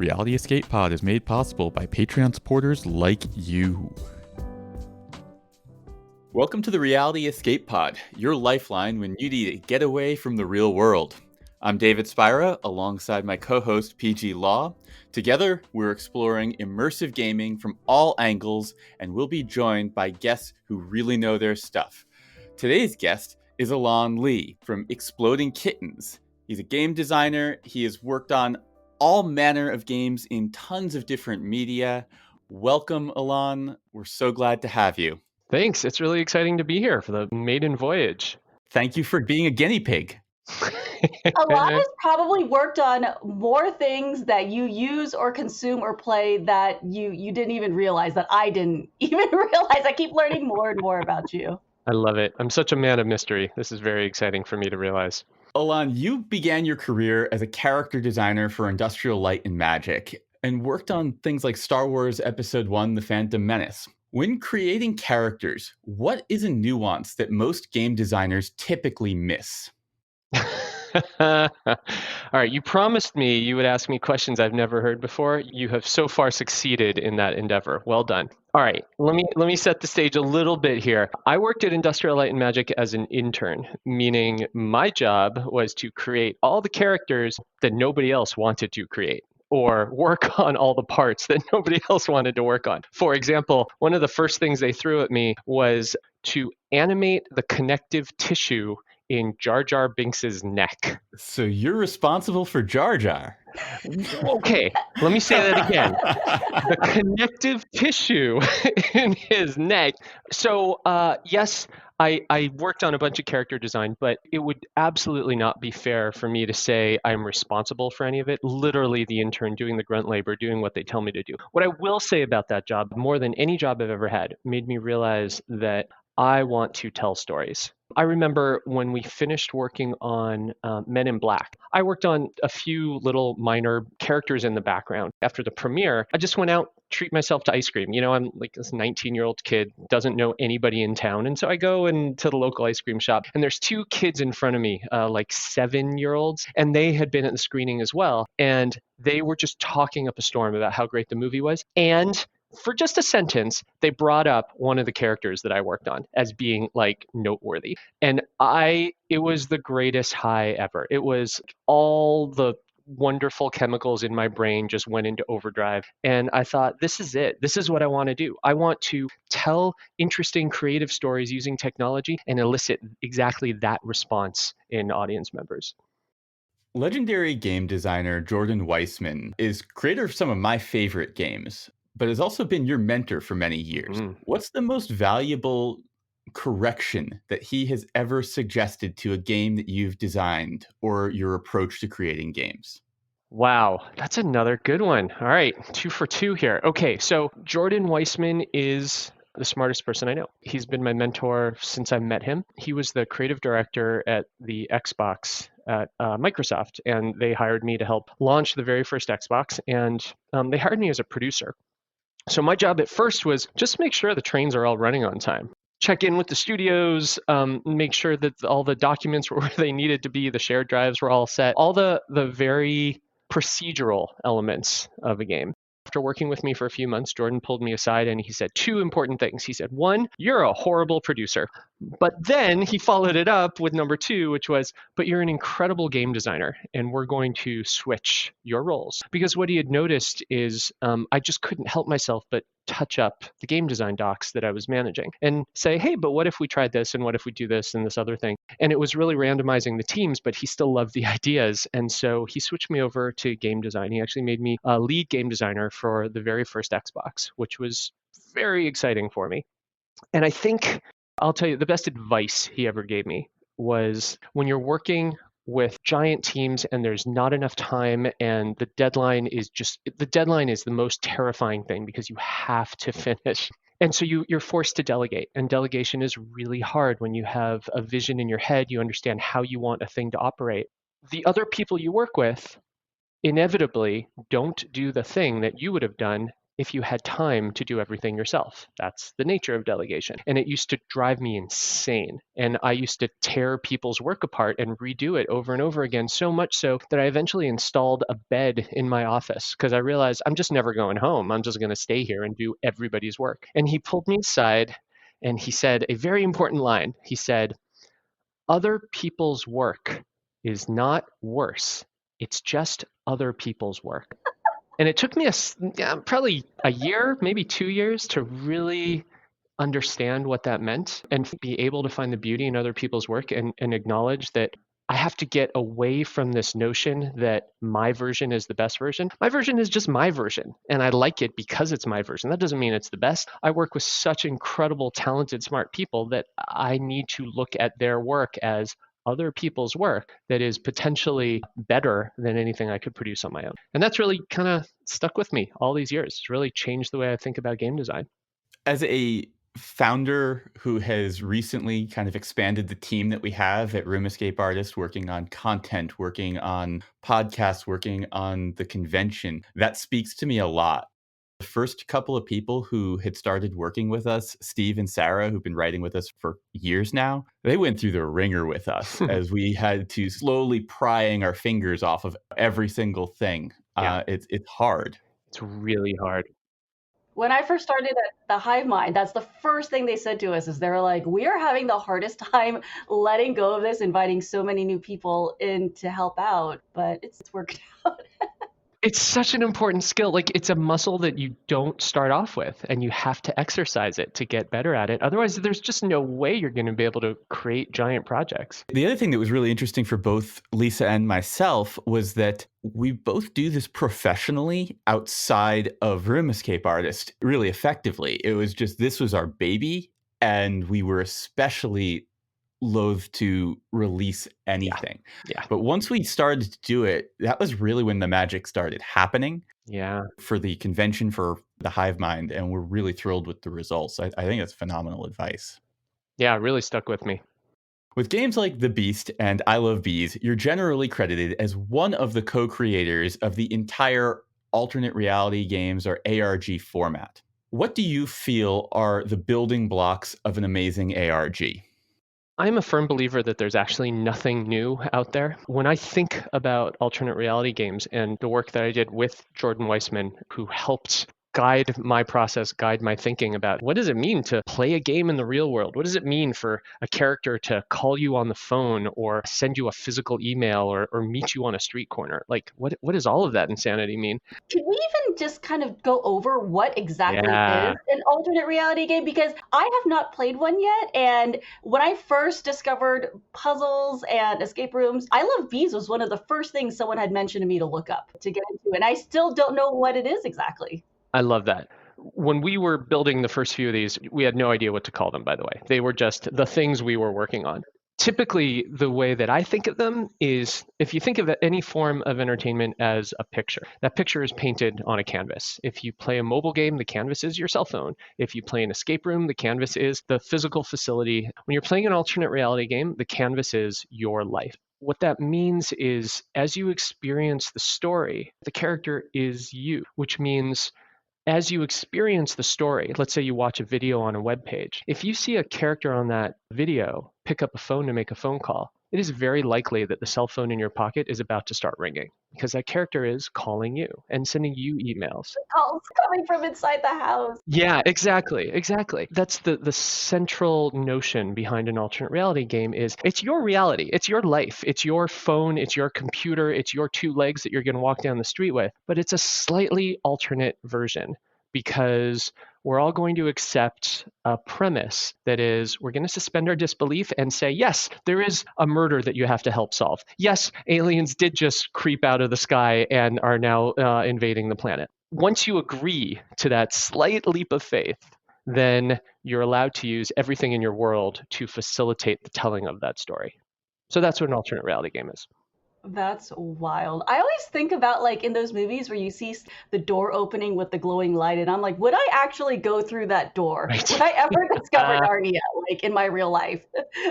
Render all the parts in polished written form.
Reality Escape Pod is made possible by Patreon supporters like you. Welcome to the Reality Escape Pod, your lifeline when you need to get away from the real world. I'm David Spira, alongside my co-host Peih-Gee Law. Together, we're exploring immersive gaming from all angles, and we'll be joined by guests who really know their stuff. Today's guest is Elan Lee from Exploding Kittens. He's a game designer. He has worked on all manner of games in tons of different media. Welcome, Elan. We're so glad to have you. Thanks. It's really exciting to be here for the maiden voyage. Thank you for being a guinea pig. Elan has probably worked on more things that you use or consume or play that you didn't even realize, that I didn't even realize. I keep learning more and more about you. I love it. I'm such a man of mystery. This is very exciting for me to realize. Elan, you began your career as a character designer for Industrial Light and Magic and worked on things like Star Wars Episode 1, The Phantom Menace. When creating characters, what is a nuance that most game designers typically miss? All right, you promised me you would ask me questions I've never heard before. You have so far succeeded in that endeavor. Well done. All right, let me set the stage a little bit here. I worked at Industrial Light and Magic as an intern, meaning my job was to create all the characters that nobody else wanted to create, or work on all the parts that nobody else wanted to work on. For example, one of the first things they threw at me was to animate the connective tissue in Jar Jar Binks' neck. So you're responsible for Jar Jar. Okay, let me say that again. The connective tissue in his neck. So yes, I worked on a bunch of character design, but it would absolutely not be fair for me to say I'm responsible for any of it. Literally the intern doing the grunt labor, doing what they tell me to do. What I will say about that job, more than any job I've ever had, made me realize that I want to tell stories. I remember when we finished working on Men in Black, I worked on a few little minor characters in the background. After the premiere, I just went out, treat myself to ice cream. You know, I'm like this 19-year-old kid, doesn't know anybody in town. And so I go into the local ice cream shop, and there's two kids in front of me, like 7-year-olds, and they had been at the screening as well. And they were just talking up a storm about how great the movie was. And for just a sentence, they brought up one of the characters that I worked on as being like noteworthy. And it was the greatest high ever. It was all the wonderful chemicals in my brain just went into overdrive. And I thought, this is it. This is what I want to do. I want to tell interesting, creative stories using technology and elicit exactly that response in audience members. Legendary game designer Jordan Weissman is creator of some of my favorite games, but has also been your mentor for many years. What's the most valuable correction that he has ever suggested to a game that you've designed or your approach to creating games? Wow, that's another good one. All right, 2 for 2 here. Okay, so Jordan Weissman is the smartest person I know. He's been my mentor since I met him. He was the creative director at the Xbox at Microsoft, and they hired me to help launch the very first Xbox, and they hired me as a producer. So my job at first was just make sure the trains are all running on time. Check in with the studios, make sure that all the documents were where they needed to be, the shared drives were all set, all the very procedural elements of a game. After working with me for a few months, Jordan pulled me aside and he said 2 important things. He said, 1, you're a horrible producer. But then he followed it up with number 2, which was, but you're an incredible game designer and we're going to switch your roles. Because what he had noticed is I just couldn't help myself but touch up the game design docs that I was managing and say, hey, but what if we tried this and what if we do this and this other thing? And it was really randomizing the teams, but he still loved the ideas. And so he switched me over to game design. He actually made me a lead game designer for the very first Xbox, which was very exciting for me. And I think I'll tell you the best advice he ever gave me was when you're working with giant teams and there's not enough time and the deadline is the most terrifying thing because you have to finish. And so you're forced to delegate, and delegation is really hard when you have a vision in your head, you understand how you want a thing to operate. The other people you work with inevitably don't do the thing that you would have done if you had time to do everything yourself. That's the nature of delegation. And it used to drive me insane. And I used to tear people's work apart and redo it over and over again, so much so that I eventually installed a bed in my office because I realized I'm just never going home. I'm just going to stay here and do everybody's work. And he pulled me aside and he said a very important line. He said, "Other people's work is not worse. It's just other people's work." And it took me probably a year, maybe 2 years to really understand what that meant and be able to find the beauty in other people's work and acknowledge that I have to get away from this notion that my version is the best version. My version is just my version, and I like it because it's my version. That doesn't mean it's the best. I work with such incredible, talented, smart people that I need to look at their work as other people's work that is potentially better than anything I could produce on my own. And that's really kind of stuck with me all these years. It's really changed the way I think about game design. As a founder who has recently kind of expanded the team that we have at Room Escape Artists, working on content, working on podcasts, working on the convention, that speaks to me a lot. The first couple of people who had started working with us, Steve and Sarah, who've been writing with us for years now, they went through the ringer with us as we had to slowly prying our fingers off of every single thing. Yeah. It's hard. It's really hard. When I first started at the Hive Mind, that's the first thing they said to us is they were like, we are having the hardest time letting go of this, inviting so many new people in to help out, but it's worked out. It's such an important skill. Like, it's a muscle that you don't start off with, and you have to exercise it to get better at it. Otherwise, there's just no way you're going to be able to create giant projects. The other thing that was really interesting for both Lisa and myself was that we both do this professionally outside of Room Escape Artist really effectively. It was just, this was our baby, and we were especially loath to release anything. Yeah. But once we started to do it, that was really when the magic started happening. Yeah. For the convention for the Hive Mind, and we're really thrilled with the results. I think that's phenomenal advice. Yeah, it really stuck with me. With games like The Beast and I Love Bees, you're generally credited as one of the co-creators of the entire alternate reality games or ARG format. What do you feel are the building blocks of an amazing ARG? I'm a firm believer that there's actually nothing new out there. When I think about alternate reality games and the work that I did with Jordan Weissman, who helped guide my process, guide my thinking about what does it mean to play a game in the real world? What does it mean for a character to call you on the phone or send you a physical email or meet you on a street corner? Like, what does all of that insanity mean? Can we even just kind of go over what exactly Yeah. is an alternate reality game? Because I have not played one yet. And when I first discovered puzzles and escape rooms, I Love Bees was one of the first things someone had mentioned to me to look up to get into. And I still don't know what it is exactly. I love that. When we were building the first few of these, we had no idea what to call them, by the way. They were just the things we were working on. Typically, the way that I think of them is if you think of any form of entertainment as a picture, that picture is painted on a canvas. If you play a mobile game, the canvas is your cell phone. If you play an escape room, the canvas is the physical facility. When you're playing an alternate reality game, the canvas is your life. What that means is as you experience the story, the character is you, which means as you experience the story, let's say you watch a video on a web page, if you see a character on that video pick up a phone to make a phone call, it is very likely that the cell phone in your pocket is about to start ringing because that character is calling you and sending you emails. Calls coming from inside the house. Yeah, exactly. That's the central notion behind an alternate reality game is it's your reality. It's your life. It's your phone. It's your computer. It's your two legs that you're going to walk down the street with. But it's a slightly alternate version because we're all going to accept a premise that is we're going to suspend our disbelief and say, yes, there is a murder that you have to help solve. Yes, aliens did just creep out of the sky and are now invading the planet. Once you agree to that slight leap of faith, then you're allowed to use everything in your world to facilitate the telling of that story. So that's what an alternate reality game is. That's wild. I always think about like in those movies where you see the door opening with the glowing light, and I'm like, would I actually go through that door? Right. Would I ever discover Narnia like in my real life?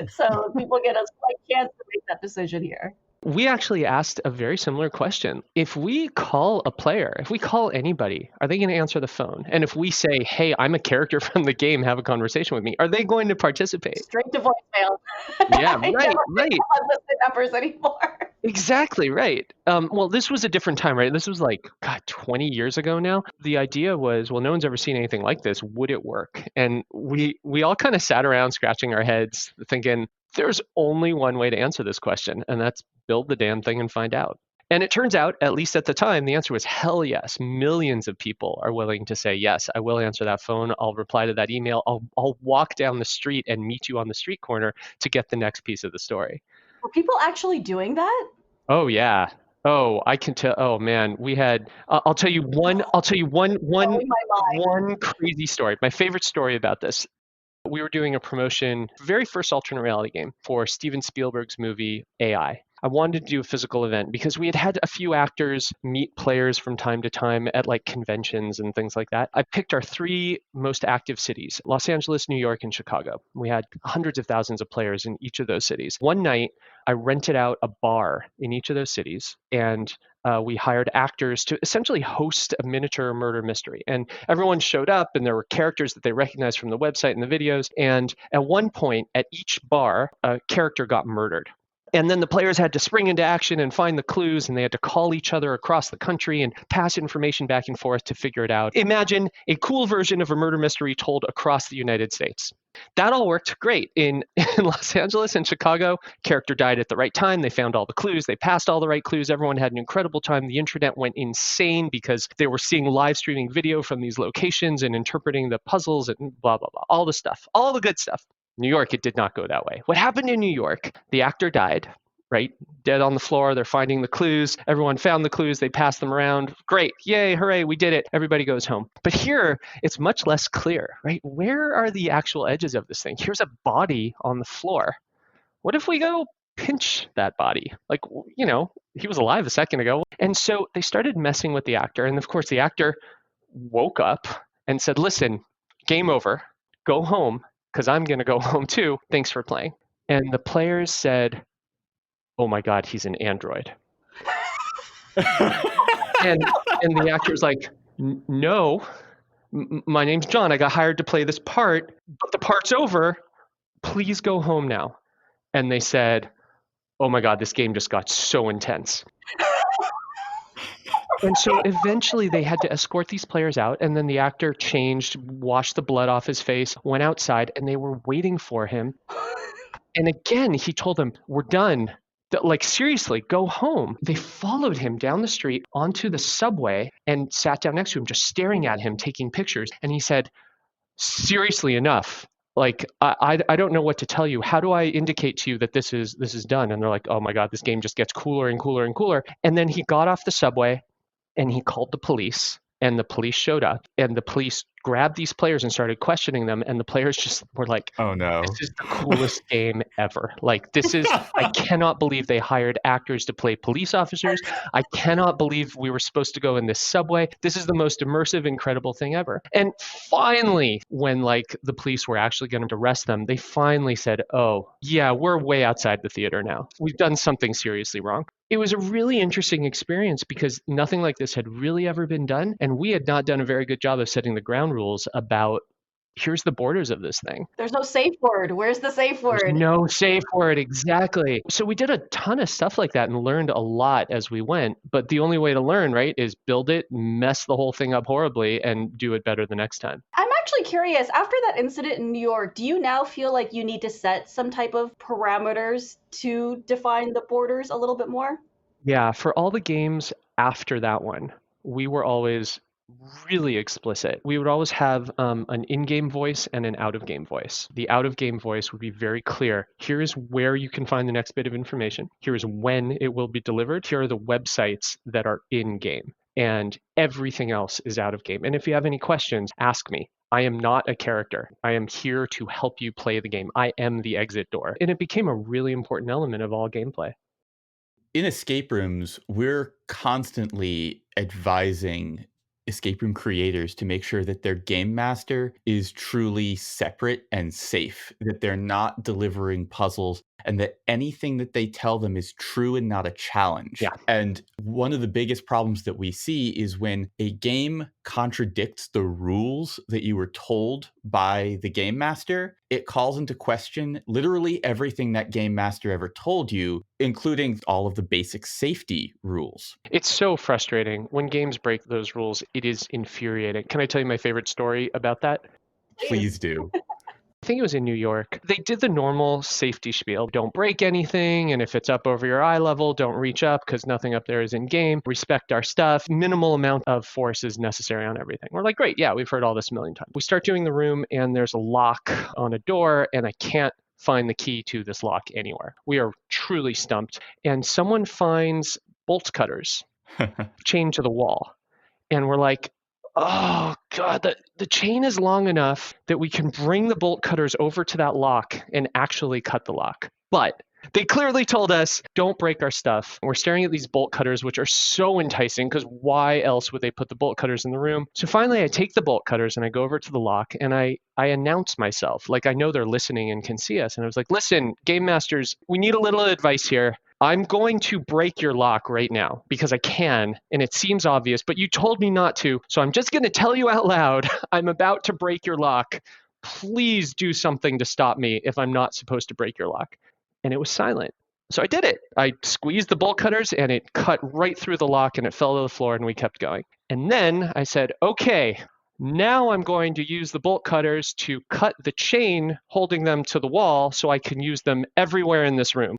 So people get a slight chance to make that decision here. We actually asked a very similar question. If we call a player, if we call anybody, are they going to answer the phone? And if we say, hey, I'm a character from the game, have a conversation with me, are they going to participate? Straight to voicemail. Yeah, I right, never right. pick up unlisted numbers anymore. Exactly right. Well, this was a different time, right? This was like, God, 20 years ago now. The idea was, well, no one's ever seen anything like this. Would it work? And we all kind of sat around scratching our heads thinking, there's only one way to answer this question, and that's build the damn thing and find out. And it turns out, at least at the time, the answer was hell yes. Millions of people are willing to say, yes, I will answer that phone. I'll reply to that email. I'll walk down the street and meet you on the street corner to get the next piece of the story. Were people actually doing that? Oh yeah. Oh, I can tell. Oh man, we had. I'll tell you one. Blowing my mind. One crazy story. My favorite story about this. We were doing a promotion, very first alternate reality game for Steven Spielberg's movie AI. I wanted to do a physical event because we had a few actors meet players from time to time at like conventions and things like that. I picked our 3 most active cities, Los Angeles, New York, and Chicago. We had hundreds of thousands of players in each of those cities. One night, I rented out a bar in each of those cities, and we hired actors to essentially host a miniature murder mystery. And everyone showed up, and there were characters that they recognized from the website and the videos. And at one point, at each bar, a character got murdered. And then the players had to spring into action and find the clues, and they had to call each other across the country and pass information back and forth to figure it out. Imagine a cool version of a murder mystery told across the United States. That all worked great. In Los Angeles and Chicago, character died at the right time. They found all the clues. They passed all the right clues. Everyone had an incredible time. The internet went insane because they were seeing live streaming video from these locations and interpreting the puzzles and blah, blah, blah, all the stuff, all the good stuff. New York, it did not go that way. What happened in New York? The actor died, right? Dead on the floor. They're finding the clues. Everyone found the clues. They passed them around. Great. Yay. Hooray. We did it. Everybody goes home. But here, it's much less clear, right? Where are the actual edges of this thing? Here's a body on the floor. What if we go pinch that body? Like, you know, he was alive a second ago. And so they started messing with the actor. And of course, the actor woke up and said, listen, game over. Go home, because I'm going to go home too. Thanks for playing. And the players said, oh my God, he's an android. and the actor's like, no, my name's John. I got hired to play this part, but the part's over. Please go home now. And they said, oh my God, this game just got so intense. And so eventually they had to escort these players out, and then the actor changed, washed the blood off his face, went outside, and they were waiting for him. And again, he told them, we're done. Like, seriously, go home. They followed him down the street onto the subway and sat down next to him, just staring at him, taking pictures. And he said, seriously, enough. Like, I don't know what to tell you. How do I indicate to you that this is done? And they're like, oh my God, this game just gets cooler and cooler and cooler. And then he got off the subway and he called the police, and the police showed up, and the police grabbed these players and started questioning them. And the players just were like, oh no, this is the coolest game ever. Like, this is, I cannot believe they hired actors to play police officers. I cannot believe we were supposed to go in this subway. This is the most immersive, incredible thing ever. And finally, when like the police were actually going to arrest them, they finally said, oh yeah, we're way outside the theater now. We've done something seriously wrong. It was a really interesting experience because nothing like this had really ever been done. And we had not done a very good job of setting the ground rules about here's the borders of this thing. There's no safe word. Where's the safe word? There's no safe word, exactly. So we did a ton of stuff like that and learned a lot as we went. But the only way to learn, right, is build it, mess the whole thing up horribly, and do it better the next time. I'm actually curious, after that incident in New York, do you now feel like you need to set some type of parameters to define the borders a little bit more? Yeah, for all the games after that one, we were always really explicit. We would always have an in-game voice and an out-of-game voice. The out-of-game voice would be very clear. Here is where you can find the next bit of information. Here is when it will be delivered. Here are the websites that are in-game. And everything else is out-of-game. And if you have any questions, ask me. I am not a character. I am here to help you play the game. I am the exit door. And it became a really important element of all gameplay. In escape rooms, we're constantly advising escape room creators to make sure that their game master is truly separate and safe, that they're not delivering puzzles and that anything that they tell them is true and not a challenge. Yeah. And one of the biggest problems that we see is when a game contradicts the rules that you were told by the game master, it calls into question literally everything that game master ever told you, including all of the basic safety rules. It's so frustrating. When games break those rules, it is infuriating. Can I tell you my favorite story about that? Please do. I think it was in New York. They did the normal safety spiel. Don't break anything. And if it's up over your eye level, don't reach up because nothing up there is in game. Respect our stuff. Minimal amount of force is necessary on everything. We're like, great. Yeah, we've heard all this a million times. We start doing the room and there's a lock on a door and I can't find the key to this lock anywhere. We are truly stumped. And someone finds bolt cutters chained to the wall. And we're like, oh God, the chain is long enough that we can bring the bolt cutters over to that lock and actually cut the lock. But they clearly told us, don't break our stuff. We're staring at these bolt cutters, which are so enticing because why else would they put the bolt cutters in the room? So finally I take the bolt cutters and I go over to the lock and I announce myself. Like I know they're listening and can see us. And I was like, listen, game masters, we need a little advice here. I'm going to break your lock right now because I can, and it seems obvious, but you told me not to. So I'm just going to tell you out loud, I'm about to break your lock. Please do something to stop me if I'm not supposed to break your lock. And it was silent. So I did it. I squeezed the bolt cutters and it cut right through the lock and it fell to the floor and we kept going. And then I said, okay, now I'm going to use the bolt cutters to cut the chain holding them to the wall so I can use them everywhere in this room.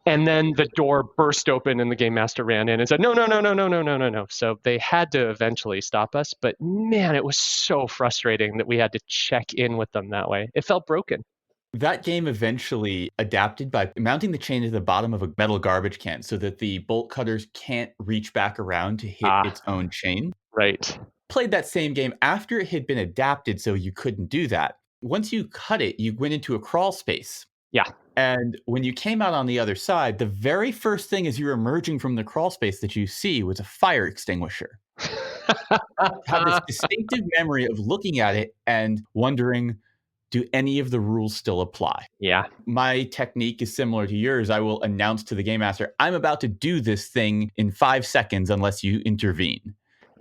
And then the door burst open and the game master ran in and said, no. So they had to eventually stop us. But man, it was so frustrating that we had to check in with them that way. It felt broken. That game eventually adapted by mounting the chain to the bottom of a metal garbage can so that the bolt cutters can't reach back around to hit its own chain. Right. Played that same game after it had been adapted so you couldn't do that. Once you cut it, you went into a crawl space. Yeah. And when you came out on the other side, the very first thing as you're emerging from the crawl space that you see was a fire extinguisher. I have this distinctive memory of looking at it and wondering, do any of the rules still apply? Yeah. My technique is similar to yours. I will announce to the game master, I'm about to do this thing in 5 seconds unless you intervene.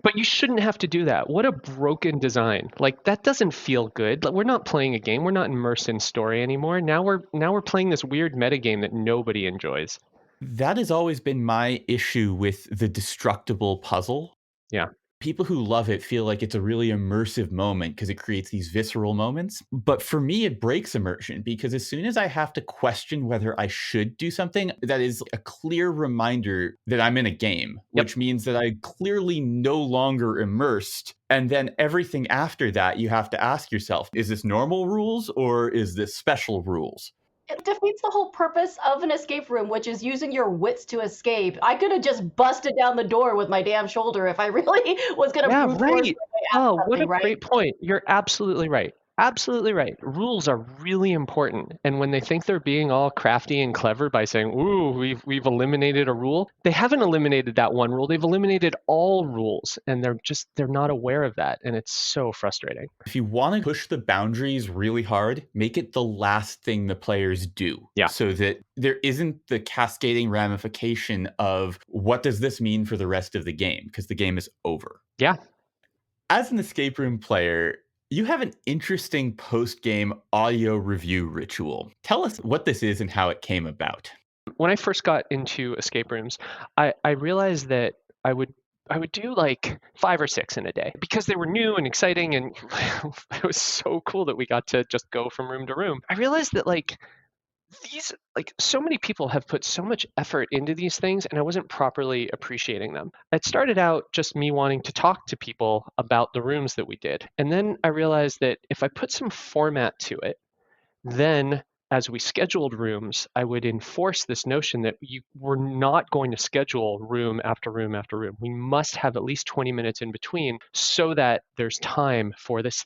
But you shouldn't have to do that. What a broken design. Like that doesn't feel good. We're not playing a game. We're not immersed in story anymore. Now we're playing this weird metagame that nobody enjoys. That has always been my issue with the destructible puzzle. Yeah. People who love it feel like it's a really immersive moment because it creates these visceral moments. But for me, it breaks immersion because as soon as I have to question whether I should do something, that is a clear reminder that I'm in a game, which means that I'm clearly no longer immersed. And then everything after that, you have to ask yourself, is this normal rules or is this special rules? It defeats the whole purpose of an escape room, which is using your wits to escape. I could have just busted down the door with my damn shoulder if I really was going to brute force my way out of what a something, right? great point. You're absolutely right. Absolutely right. Rules are really important. And when they think they're being all crafty and clever by saying, ooh, we've eliminated a rule, they haven't eliminated that one rule. They've eliminated all rules. And they're not aware of that. And it's so frustrating. If you want to push the boundaries really hard, make it the last thing the players do. Yeah. So that there isn't the cascading ramification of what does this mean for the rest of the game? Because the game is over. Yeah. As an escape room player, you have an interesting post-game audio review ritual. Tell us what this is and how it came about. When I first got into escape rooms, I realized that I would do like 5 or 6 in a day because they were new and exciting, and it was so cool that we got to just go from room to room. I realized that so many people have put so much effort into these things and I wasn't properly appreciating them. It started out just me wanting to talk to people about the rooms that we did. And then I realized that if I put some format to it, then as we scheduled rooms, I would enforce this notion that we're not going to schedule room after room after room. We must have at least 20 minutes in between so that there's time for this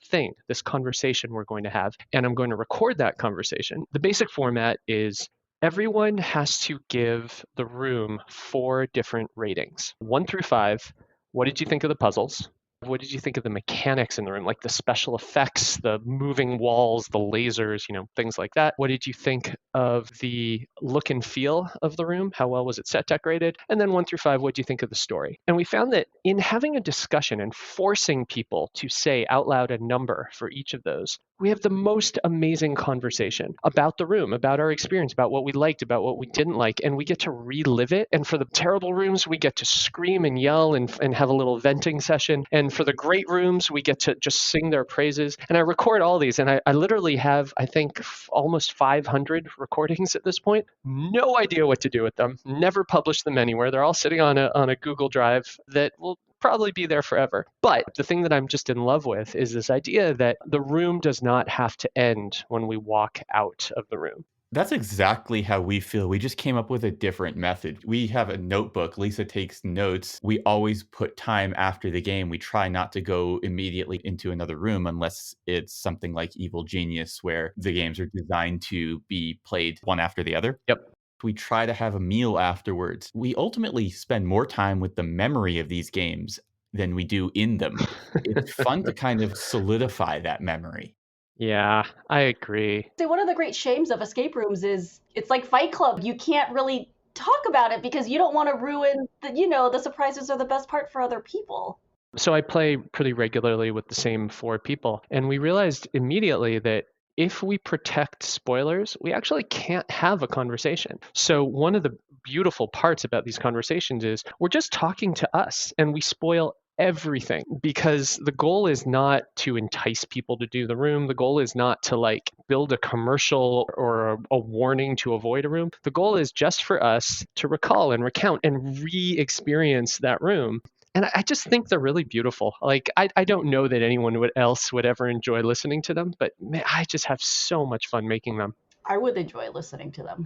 conversation we're going to have. And I'm going to record that conversation. The basic format is everyone has to give the room 4 different ratings, 1 through 5. What did you think of the puzzles? What did you think of the mechanics in the room, like the special effects, the moving walls, the lasers, things like that? What did you think of the look and feel of the room? How well was it set decorated? And then 1 through 5, what do you think of the story? And we found that in having a discussion and forcing people to say out loud a number for each of those, we have the most amazing conversation about the room, about our experience, about what we liked, about what we didn't like, and we get to relive it. And for the terrible rooms, we get to scream and yell and have a little venting session. And for the great rooms, we get to just sing their praises. And I record all these, and I literally have, I think, almost 500 recordings at this point. No idea what to do with them. Never published them anywhere. They're all sitting on a Google Drive that will probably be there forever. But the thing that I'm just in love with is this idea that the room does not have to end when we walk out of the room. That's exactly how we feel. We just came up with a different method. We have a notebook. Lisa takes notes. We always put time after the game. We try not to go immediately into another room unless it's something like Evil Genius, where the games are designed to be played one after the other. Yep. We try to have a meal afterwards. We ultimately spend more time with the memory of these games than we do in them. It's fun to kind of solidify that memory. Yeah, I agree. So one of the great shames of escape rooms is it's like Fight Club. You can't really talk about it because you don't want to ruin the surprises are the best part for other people. So I play pretty regularly with the same 4 people, and we realized immediately that if we protect spoilers, we actually can't have a conversation. So one of the beautiful parts about these conversations is we're just talking to us, and we spoil everything, because the goal is not to entice people to do the room. The goal is not to build a commercial or a warning to avoid a room. The goal is just for us to recall and recount and re-experience that room. And I just think they're really beautiful. I don't know that anyone else would ever enjoy listening to them, but man, I just have so much fun making them. I would enjoy listening to them.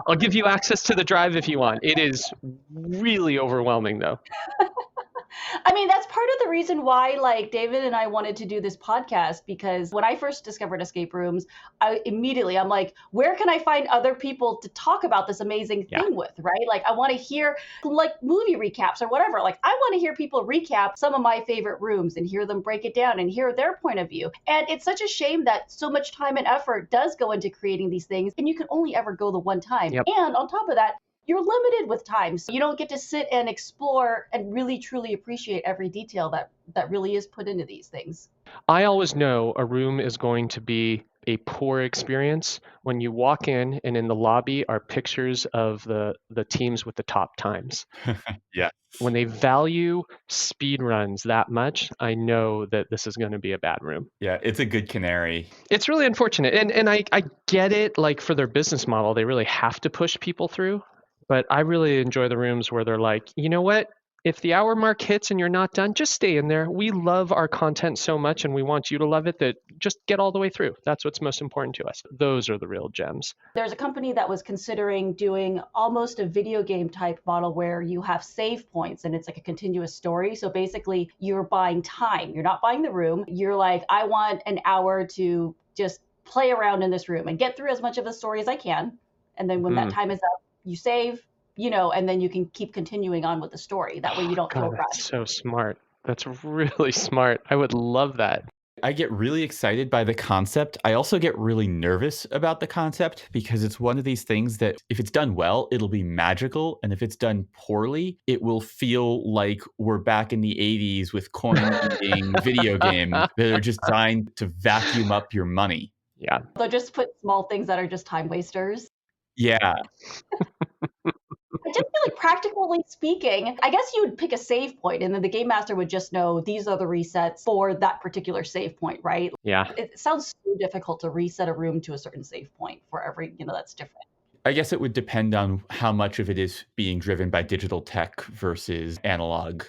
I'll give you access to the drive if you want. It is really overwhelming, though. I mean, that's part of the reason why, David and I wanted to do this podcast, because when I first discovered escape rooms, I'm like, where can I find other people to talk about this amazing thing with, right? I want to hear movie recaps or whatever. I want to hear people recap some of my favorite rooms and hear them break it down and hear their point of view. And it's such a shame that so much time and effort does go into creating these things, and you can only ever go the one time. Yep. And on top of that, you're limited with time. So you don't get to sit and explore and really truly appreciate every detail that really is put into these things. I always know a room is going to be a poor experience when you walk in and in the lobby are pictures of the teams with the top times. Yeah. When they value speed runs that much, I know that this is going to be a bad room. Yeah, it's a good canary. It's really unfortunate. And I get it, for their business model, they really have to push people through. But I really enjoy the rooms where they're like, you know what? If the hour mark hits and you're not done, just stay in there. We love our content so much and we want you to love it that just get all the way through. That's what's most important to us. Those are the real gems. There's a company that was considering doing almost a video game type model where you have save points and it's like a continuous story. So basically you're buying time. You're not buying the room. You're like, I want an hour to just play around in this room and get through as much of the story as I can. And then when that time is up, you save, and then you can keep continuing on with the story. That way you don't feel rushed. That's so smart. That's really smart. I would love that. I get really excited by the concept. I also get really nervous about the concept because it's one of these things that if it's done well, it'll be magical. And if it's done poorly, it will feel like we're back in the 80s with coin-eating video games that are just designed to vacuum up your money. Yeah. They'll just put small things that are just time wasters. Yeah. I just feel like, practically speaking, I guess you would pick a save point and then the game master would just know these are the resets for that particular save point, right? Yeah. It sounds so difficult to reset a room to a certain save point for every, that's different. I guess it would depend on how much of it is being driven by digital tech versus analog.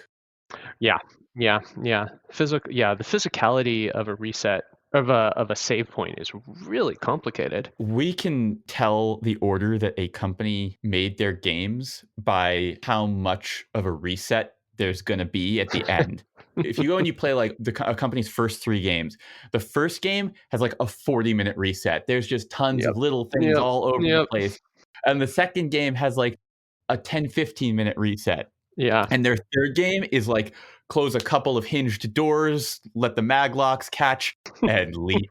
Yeah. The physicality of a reset of a save point is really complicated. We can tell the order that a company made their games by how much of a reset there's going to be at the end. If you go and you play a company's first 3 games, the first game has a 40-minute reset. There's just tons of little things all over the place. And the second game has a 10-15-minute reset. Yeah. And their third game is close a couple of hinged doors, let the maglocks catch, and leave.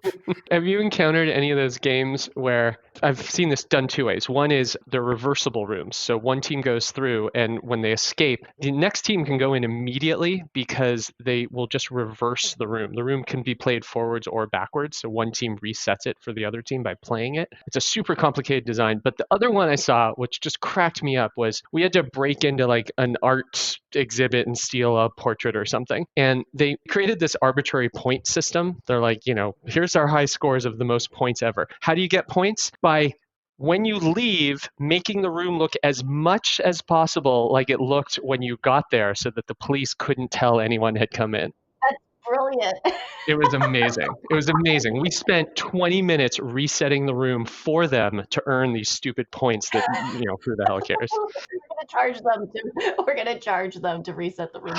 Have you encountered any of those games where I've seen this done two ways? One is the reversible rooms. So one team goes through, and when they escape, the next team can go in immediately because they will just reverse the room. The room can be played forwards or backwards. So one team resets it for the other team by playing it. It's a super complicated design. But the other one I saw, which just cracked me up, was we had to break into like an art exhibit and steal a portrait or something. And they created this arbitrary point system. They're like, here's our high scores of the most points ever. How do you get points? By when you leave, making the room look as much as possible like it looked when you got there so that the police couldn't tell anyone had come in. That's brilliant. It was amazing. It was amazing. We spent 20 minutes resetting the room for them to earn these stupid points that, who the hell cares? We're gonna charge them to reset the room.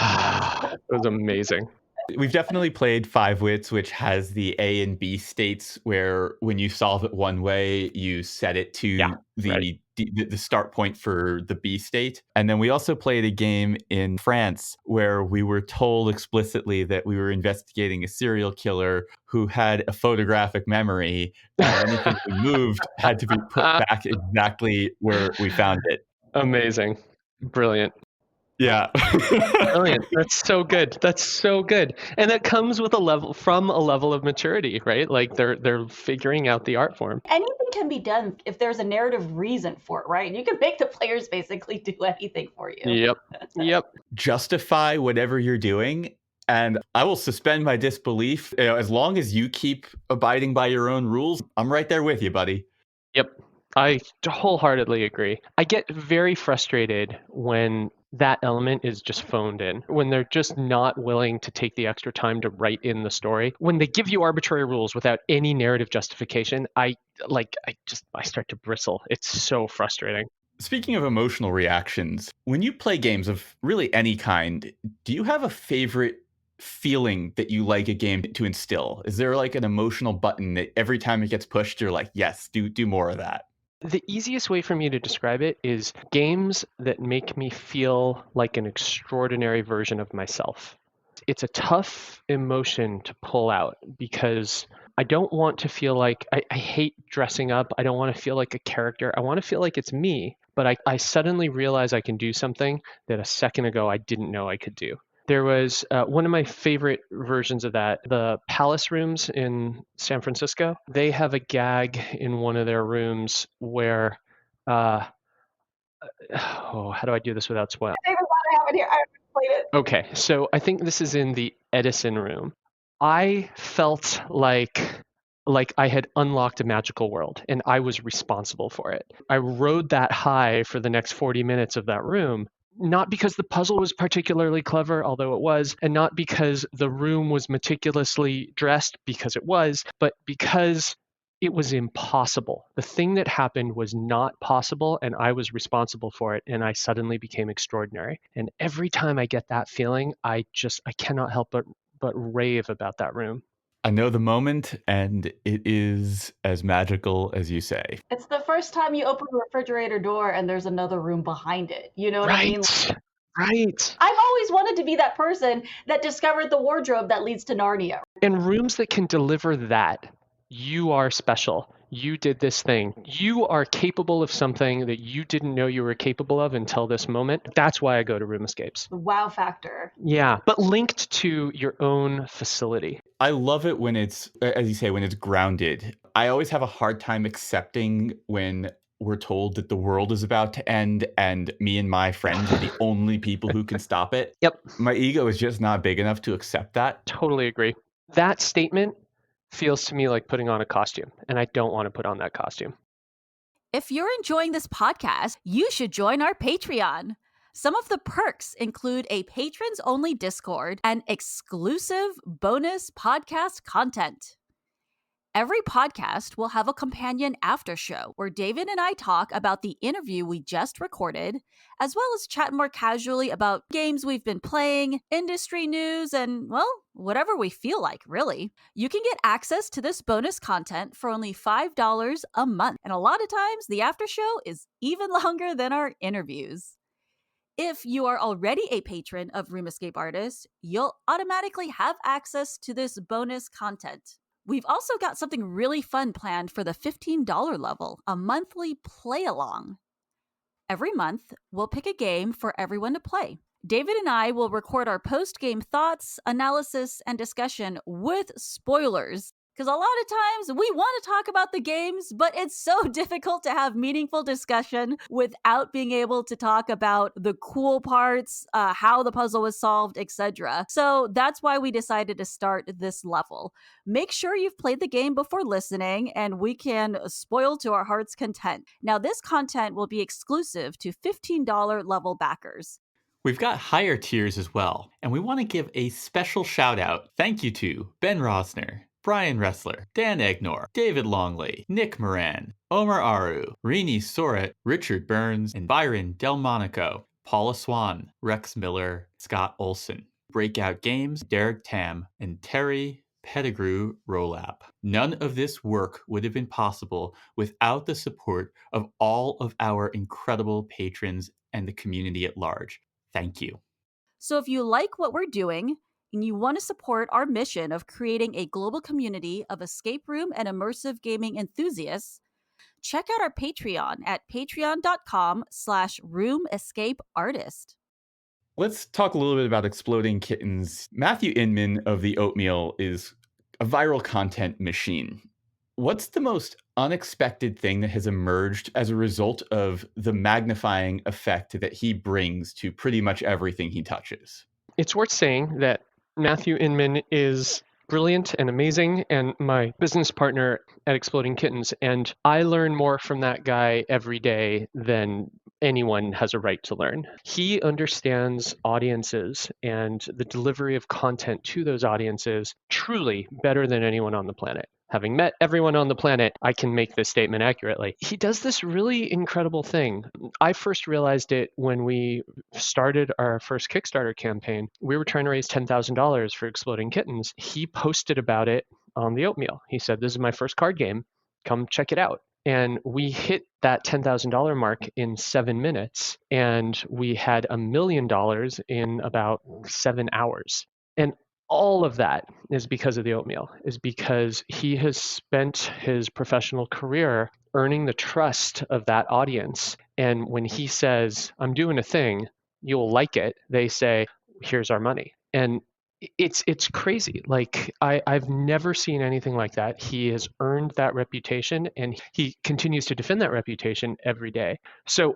It was amazing. We've definitely played Five Wits, which has the A and B states where when you solve it one way, you set it to the start point for the B state. And then we also played a game in France where we were told explicitly that we were investigating a serial killer who had a photographic memory, and anything we moved had to be put back exactly where we found it. Amazing. Brilliant. Yeah. Brilliant. That's so good. That's so good. And that comes with a level of maturity, right? Like they're figuring out the art form. Anything can be done if there's a narrative reason for it, right? You can make the players basically do anything for you. Yep. Justify whatever you're doing, and I will suspend my disbelief. As long as you keep abiding by your own rules, I'm right there with you, buddy. Yep. I wholeheartedly agree. I get very frustrated when that element is just phoned in, when they're just not willing to take the extra time to write in the story. When they give you arbitrary rules without any narrative justification, I start to bristle. It's so frustrating. Speaking of emotional reactions, when you play games of really any kind, do you have a favorite feeling that you like a game to instill? Is there like an emotional button that every time it gets pushed, you're like, yes, do more of that? The easiest way for me to describe it is games that make me feel like an extraordinary version of myself. It's a tough emotion to pull out because I don't want to feel like I hate dressing up. I don't want to feel like a character. I want to feel like it's me, but I suddenly realize I can do something that a second ago I didn't know I could do. There was one of my favorite versions of that, the Palace rooms in San Francisco. They have a gag in one of their rooms where, how do I do this without spoiling? I have it here. I haven't played it. Okay, so I think this is in the Edison room. I felt like I had unlocked a magical world and I was responsible for it. I rode that high for the next 40 minutes of that room. Not because the puzzle was particularly clever, although it was, and not because the room was meticulously dressed, because it was, but because it was impossible. The thing that happened was not possible, and I was responsible for it, and I suddenly became extraordinary. And every time I get that feeling, I cannot help but rave about that room. I know the moment, and it is as magical as you say. It's the first time you open the refrigerator door and there's another room behind it. You know what I mean? Right. I've always wanted to be that person that discovered the wardrobe that leads to Narnia. And rooms that can deliver that, you are special. You did this thing. You are capable of something that you didn't know you were capable of until this moment. That's why I go to room escapes. The wow factor. Yeah, but linked to your own facility. I love it when it's, as you say, when it's grounded. I always have a hard time accepting when we're told that the world is about to end and me and my friends are the only people who can stop it. Yep. My ego is just not big enough to accept that. Totally agree. That statement feels to me like putting on a costume, and I don't want to put on that costume. If you're enjoying this podcast, you should join our Patreon. Some of the perks include a patrons-only Discord and exclusive bonus podcast content. Every podcast will have a companion after show where David and I talk about the interview we just recorded, as well as chat more casually about games we've been playing, industry news, and, well, whatever we feel like, really. You can get access to this bonus content for only $5 a month, and a lot of times the after show is even longer than our interviews. If you are already a patron of Room Escape Artist, you'll automatically have access to this bonus content. We've also got something really fun planned for the $15 level, a monthly play-along. Every month, we'll pick a game for everyone to play. David and I will record our post-game thoughts, analysis, and discussion with spoilers. Because a lot of times we want to talk about the games, but it's so difficult to have meaningful discussion without being able to talk about the cool parts, how the puzzle was solved, etc. So that's why we decided to start this level. Make sure you've played the game before listening, and we can spoil to our heart's content. Now, this content will be exclusive to $15 level backers. We've got higher tiers as well, and we want to give a special shout out. Thank you to Ben Rosner, Brian Ressler, Dan Egnor, David Longley, Nick Moran, Omar Aru, Rini Soret, Richard Burns, and Byron Delmonico, Paula Swan, Rex Miller, Scott Olson, Breakout Games, Derek Tam, and Terry Pettigrew Rolap. None of this work would have been possible without the support of all of our incredible patrons and the community at large. Thank you. So if you like what we're doing and you want to support our mission of creating a global community of escape room and immersive gaming enthusiasts, check out our Patreon at patreon.com/roomescapeartist. Let's talk a little bit about Exploding Kittens. Matthew Inman of The Oatmeal is a viral content machine. What's the most unexpected thing that has emerged as a result of the magnifying effect that he brings to pretty much everything he touches? It's worth saying that Matthew Inman is brilliant and amazing and my business partner at Exploding Kittens. And I learn more from that guy every day than anyone has a right to learn. He understands audiences and the delivery of content to those audiences truly better than anyone on the planet. Having met everyone on the planet, I can make this statement accurately. He does this really incredible thing. I first realized it when we started our first Kickstarter campaign. We were trying to raise $10,000 for Exploding Kittens. He posted about it on The Oatmeal. He said, "This is my first card game. Come check it out." And we hit that $10,000 mark in 7 minutes, and we had $1 million in about 7 hours. And all of that is because of The Oatmeal, is because he has spent his professional career earning the trust of that audience. And when he says, "I'm doing a thing, you'll like it," they say, "Here's our money." And it's crazy. Like I've never seen anything like that. He has earned that reputation and he continues to defend that reputation every day. So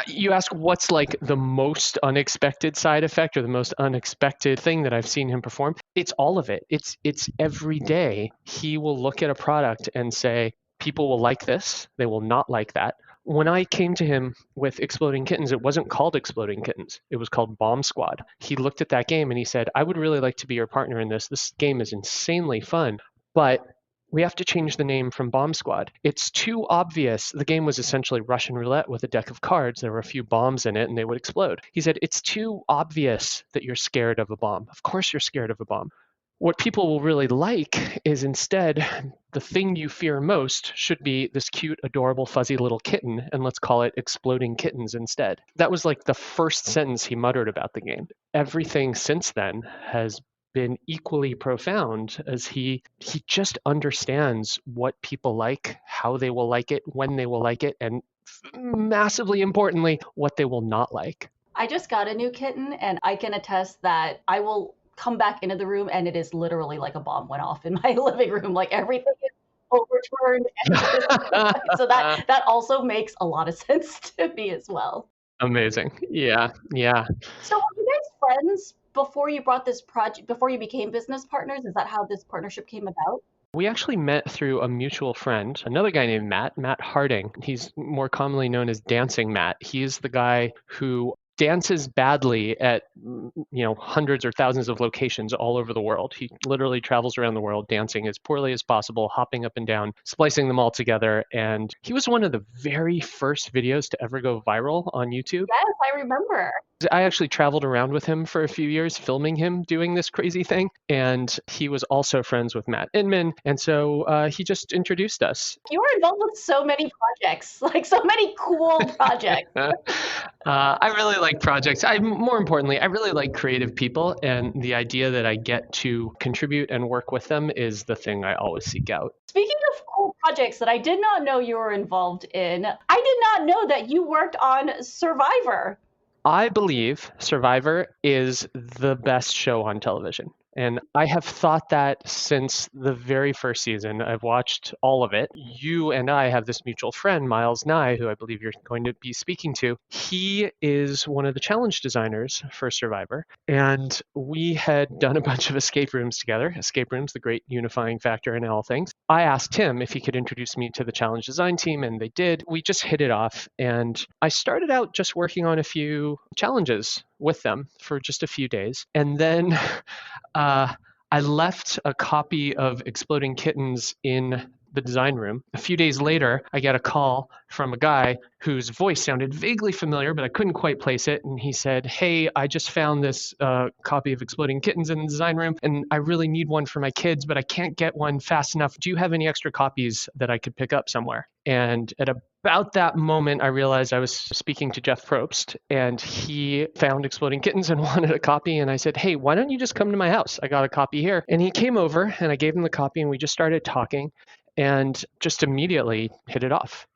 you ask what's like the most unexpected side effect or the most unexpected thing that I've seen him perform? It's all of it. It's every day he will look at a product and say, people will like this, they will not like that. When I came to him with Exploding Kittens, it wasn't called Exploding Kittens. It was called Bomb Squad. He looked at that game and he said, "I would really like to be your partner in this. This game is insanely fun, but we have to change the name from Bomb Squad. It's too obvious." The game was essentially Russian roulette with a deck of cards. There were a few bombs in it and they would explode. He said, "It's too obvious that you're scared of a bomb. Of course you're scared of a bomb. What people will really like is instead the thing you fear most should be this cute, adorable, fuzzy little kitten, and let's call it Exploding Kittens instead." That was like the first sentence he muttered about the game. Everything since then has been equally profound as he just understands what people like, how they will like it, when they will like it, and massively importantly, what they will not like. I just got a new kitten and I can attest that I will come back into the room and it is literally like a bomb went off in my living room. Like everything is overturned. So that also makes a lot of sense to me as well. Amazing. Yeah. So were you guys friends before you brought this project, before you became business partners? Is that how this partnership came about? We actually met through a mutual friend, another guy named Matt Harding. He's more commonly known as Dancing Matt. He's the guy who dances badly at hundreds or thousands of locations all over the world. He literally travels around the world dancing as poorly as possible, hopping up and down, splicing them all together. And he was one of the very first videos to ever go viral on YouTube. Yes, I remember. I actually traveled around with him for a few years, filming him doing this crazy thing. And he was also friends with Matt Inman. And so he just introduced us. You were involved with so many projects, like so many cool projects. I really like projects. More importantly, I really like creative people. And the idea that I get to contribute and work with them is the thing I always seek out. Speaking of cool projects that I did not know you were involved in, I did not know that you worked on Survivor. I believe Survivor is the best show on television. And I have thought that since the very first season. I've watched all of it. You and I have this mutual friend, Miles Nye, who I believe you're going to be speaking to. He is one of the challenge designers for Survivor. And we had done a bunch of escape rooms together. Escape rooms, the great unifying factor in all things. I asked him if he could introduce me to the challenge design team, and they did. We just hit it off. And I started out just working on a few challenges with them for just a few days. And then I left a copy of Exploding Kittens in the design room. A few days later, I get a call from a guy whose voice sounded vaguely familiar, but I couldn't quite place it. And he said, "Hey, I just found this copy of Exploding Kittens in the design room, and I really need one for my kids, but I can't get one fast enough. Do you have any extra copies that I could pick up somewhere?" And at about that moment, I realized I was speaking to Jeff Probst, and he found Exploding Kittens and wanted a copy. And I said, "Hey, why don't you just come to my house? I got a copy here." And he came over, and I gave him the copy, and we just started talking and just immediately hit it off.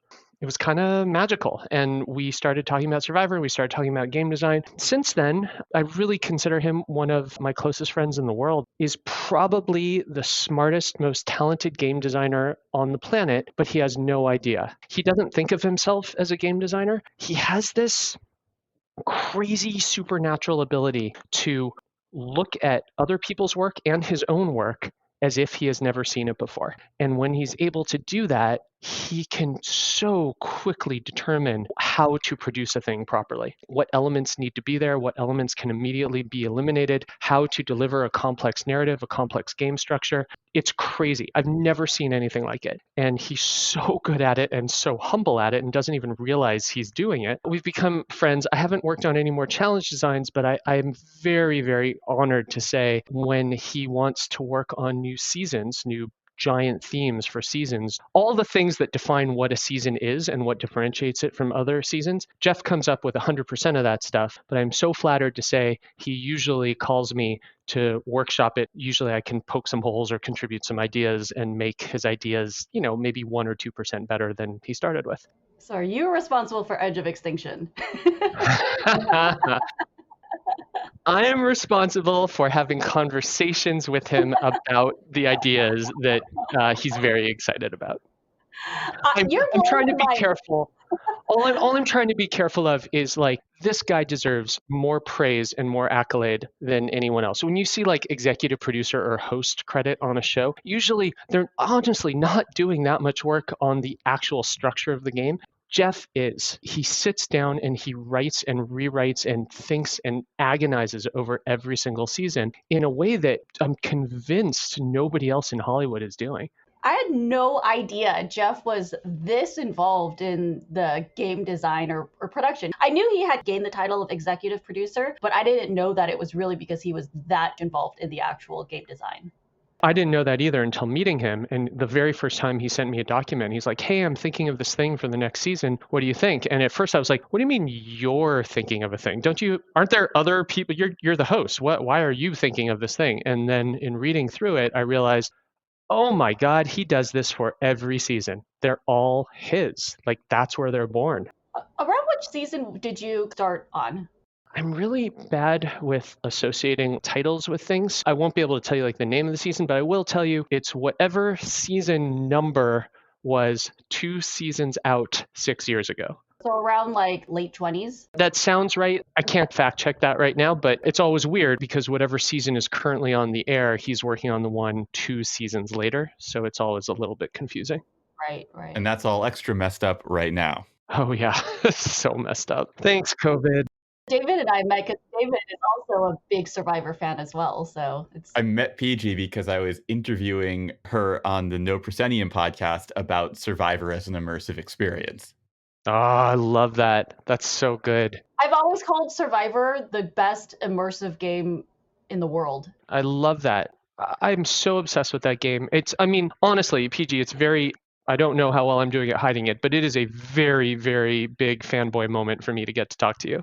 It was kind of magical. And we started talking about Survivor. We started talking about game design. Since then, I really consider him one of my closest friends in the world. He's probably the smartest, most talented game designer on the planet, but he has no idea. He doesn't think of himself as a game designer. He has this crazy supernatural ability to look at other people's work and his own work as if he has never seen it before. And when he's able to do that, he can so quickly determine how to produce a thing properly, what elements need to be there, what elements can immediately be eliminated, how to deliver a complex narrative, a complex game structure. It's crazy. I've never seen anything like it. And he's so good at it and so humble at it and doesn't even realize he's doing it. We've become friends. I haven't worked on any more challenge designs, but I'm very, very honored to say when he wants to work on new seasons, new giant themes for seasons, all the things that define what a season is and what differentiates it from other seasons. Jeff comes up with 100% of that stuff, but I'm so flattered to say he usually calls me to workshop it. Usually I can poke some holes or contribute some ideas and make his ideas, maybe 1 or 2% better than he started with. So are you responsible for Edge of Extinction? I am responsible for having conversations with him about the ideas that he's very excited about. I'm trying to be careful. All I'm trying to be careful of is this guy deserves more praise and more accolade than anyone else. When you see executive producer or host credit on a show, usually they're honestly not doing that much work on the actual structure of the game. Jeff is. He sits down and he writes and rewrites and thinks and agonizes over every single season in a way that I'm convinced nobody else in Hollywood is doing. I had no idea Jeff was this involved in the game design or production. I knew he had gained the title of executive producer, but I didn't know that it was really because he was that involved in the actual game design. I didn't know that either until meeting him. And the very first time he sent me a document, he's like, "Hey, I'm thinking of this thing for the next season. What do you think?" And at first I was like, "What do you mean you're thinking of a thing? Aren't there other people? You're the host. Why are you thinking of this thing?" And then in reading through it, I realized, oh my God, he does this for every season. They're all his. That's where they're born. Around which season did you start on? I'm really bad with associating titles with things. I won't be able to tell you the name of the season, but I will tell you it's whatever season number was 2 seasons out 6 years ago. So around late 20s? That sounds right. I can't fact check that right now, but it's always weird because whatever season is currently on the air, he's working on the one 2 seasons later. So it's always a little bit confusing. Right. And that's all extra messed up right now. Oh yeah, so messed up. Thanks, COVID. David and I met because David is also a big Survivor fan as well. So I met Peih-Gee because I was interviewing her on the No Proscenium podcast about Survivor as an immersive experience. Oh, I love that. That's so good. I've always called Survivor the best immersive game in the world. I love that. I'm so obsessed with that game. Honestly, PG, it's very, I don't know how well I'm doing at hiding it, but it is a very, very big fanboy moment for me to get to talk to you.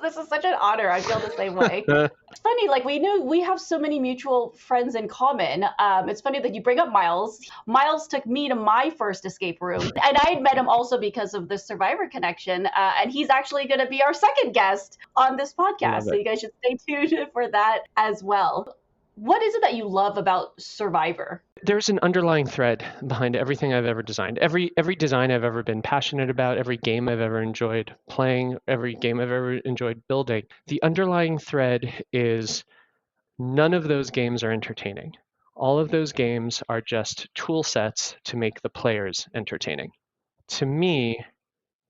This is such an honor. I feel the same way. It's funny, like we have so many mutual friends in common. It's funny that you bring up Miles. Miles took me to my first escape room, and I had met him also because of the Survivor connection. And he's actually going to be our second guest on this podcast, so you guys should stay tuned for that as well. What is it that you love about Survivor? There's an underlying thread behind everything I've ever designed. Every design I've ever been passionate about, every game I've ever enjoyed playing, every game I've ever enjoyed building. The underlying thread is none of those games are entertaining. All of those games are just tool sets to make the players entertaining. To me,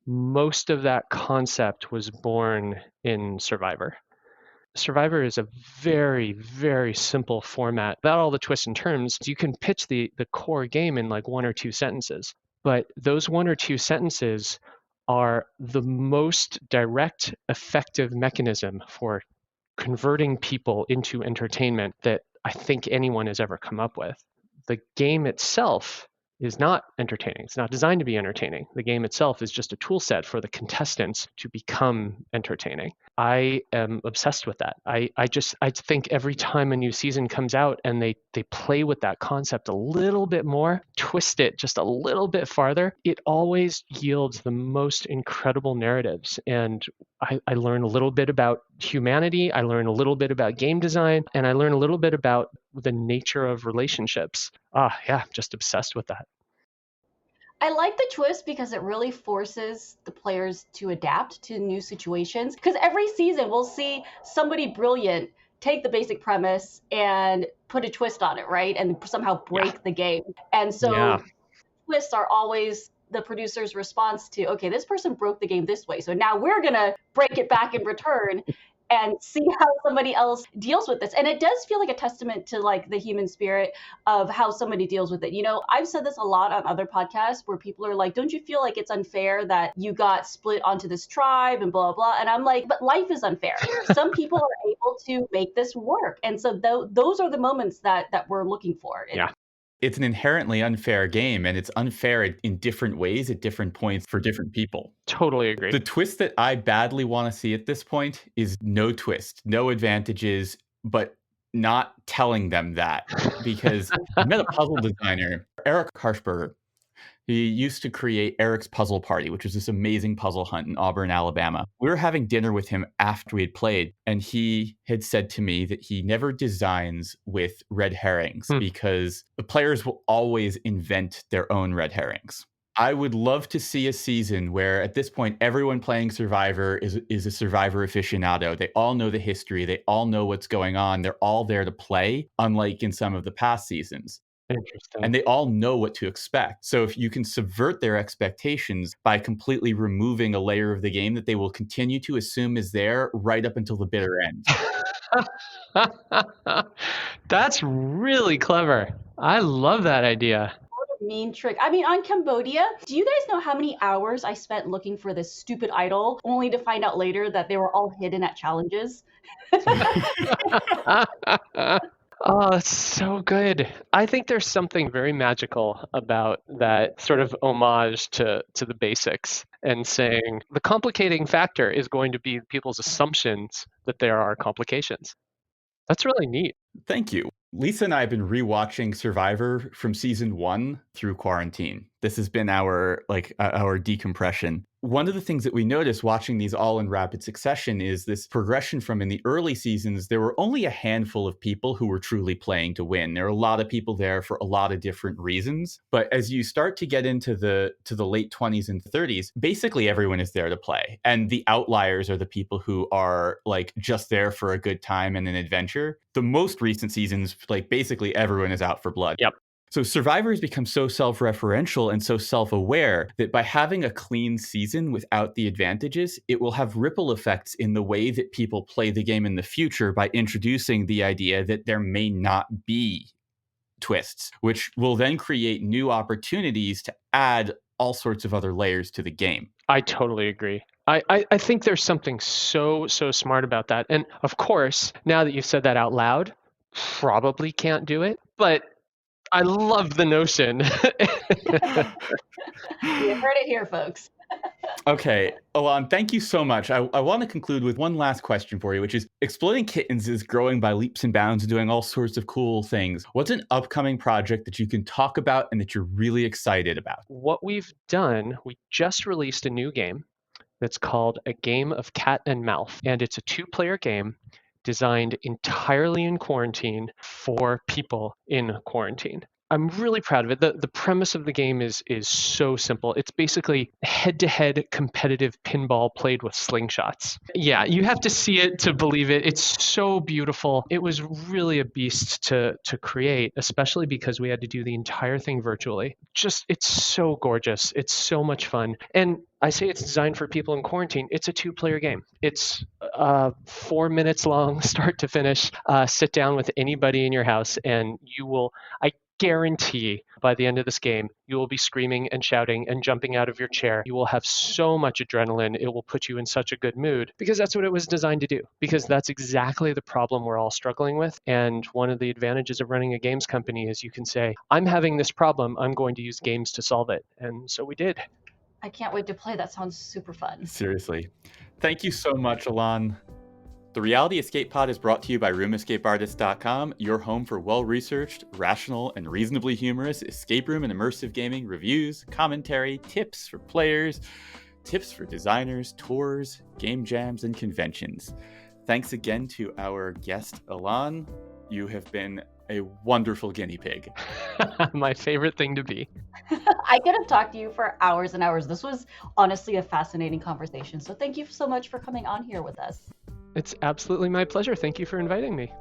most of that concept was born in Survivor. Survivor is a very, very simple format. Without all the twists and turns, you can pitch the core game in like 1 or 2 sentences. But those 1 or 2 sentences are the most direct, effective mechanism for converting people into entertainment that I think anyone has ever come up with. The game itself is not entertaining. It's not designed to be entertaining. The game itself is just a tool set for the contestants to become entertaining. I am obsessed with that. I think every time a new season comes out and they play with that concept a little bit more, twist it just a little bit farther, it always yields the most incredible narratives. And I learn a little bit about humanity, I learn a little bit about game design, and I learn a little bit about the nature of relationships. Just obsessed with that. I like the twist because it really forces the players to adapt to new situations. Because every season we'll see somebody brilliant take the basic premise and put a twist on it, right? And somehow break the game. And so twists are always the producer's response to, okay, this person broke the game this way, so now we're going to break it back in return and see how somebody else deals with this. And it does feel like a testament to like the human spirit of how somebody deals with it. You know, I've said this a lot on other podcasts where people are like, don't you feel like it's unfair that you got split onto this tribe and blah, blah. And I'm like, but life is unfair. Some people are able to make this work. And so those are the moments that we're looking for. It's an inherently unfair game, and it's unfair in different ways at different points for different people. Totally agree. The twist that I badly want to see at this point is no twist, no advantages, but not telling them that. Because I met a puzzle designer, Eric Harshberger. He used to create Eric's Puzzle Party, which was this amazing puzzle hunt in Auburn, Alabama. We were having dinner with him after we had played, and he had said to me that he never designs with red herrings because the players will always invent their own red herrings. I would love to see a season where at this point, everyone playing Survivor is a Survivor aficionado. They all know the history. They all know what's going on. They're all there to play, unlike in some of the past seasons. Interesting. And they all know what to expect. So if you can subvert their expectations by completely removing a layer of the game that they will continue to assume is there right up until the bitter end. That's really clever. I love that idea. What a mean trick. I mean, on Cambodia, do you guys know how many hours I spent looking for this stupid idol only to find out later that they were all hidden at challenges? Oh, that's so good. I think there's something very magical about that sort of homage to the basics and saying the complicating factor is going to be people's assumptions that there are complications. That's really neat. Thank you. Lisa and I have been rewatching Survivor from season 1 through quarantine. This has been our decompression. One of the things that we noticed watching these all in rapid succession is this progression from in the early seasons, there were only a handful of people who were truly playing to win. There are a lot of people there for a lot of different reasons. But as you start to get into the late 20s and 30s, basically everyone is there to play. And the outliers are the people who are like just there for a good time and an adventure. The most recent seasons, like basically everyone is out for blood. Yep. So Survivor has become so self-referential and so self-aware that by having a clean season without the advantages, it will have ripple effects in the way that people play the game in the future by introducing the idea that there may not be twists, which will then create new opportunities to add all sorts of other layers to the game. I totally agree. I think there's something so smart about that. And of course, now that you've said that out loud, probably can't do it, but I love the notion. You heard it here, folks. Okay, Elan, thank you so much. I want to conclude with one last question for you, which is Exploding Kittens is growing by leaps and bounds and doing all sorts of cool things. What's an upcoming project that you can talk about and that you're really excited about? What we've done, we just released a new game that's called A Game of Cat and Mouse, and it's a 2-player game designed entirely in quarantine for people in quarantine. I'm really proud of it. The premise of the game is so simple. It's basically head-to-head competitive pinball played with slingshots. Yeah, you have to see it to believe it. It's so beautiful. It was really a beast to create, especially because we had to do the entire thing virtually. It's so gorgeous. It's so much fun. And I say it's designed for people in quarantine. It's a 2-player game. It's 4 minutes long, start to finish. Sit down with anybody in your house, and you will, I guarantee by the end of this game, you will be screaming and shouting and jumping out of your chair. You will have so much adrenaline. It will put you in such a good mood because that's what it was designed to do, because that's exactly the problem we're all struggling with. And one of the advantages of running a games company is you can say, I'm having this problem. I'm going to use games to solve it. And so we did. I can't wait to play. That sounds super fun. Seriously. Thank you so much, Elan. The Reality Escape Pod is brought to you by RoomEscapeArtist.com, your home for well-researched, rational, and reasonably humorous escape room and immersive gaming reviews, commentary, tips for players, tips for designers, tours, game jams, and conventions. Thanks again to our guest, Elan. You have been a wonderful guinea pig. My favorite thing to be. I could have talked to you for hours and hours. This was honestly a fascinating conversation. So thank you so much for coming on here with us. It's absolutely my pleasure. Thank you for inviting me.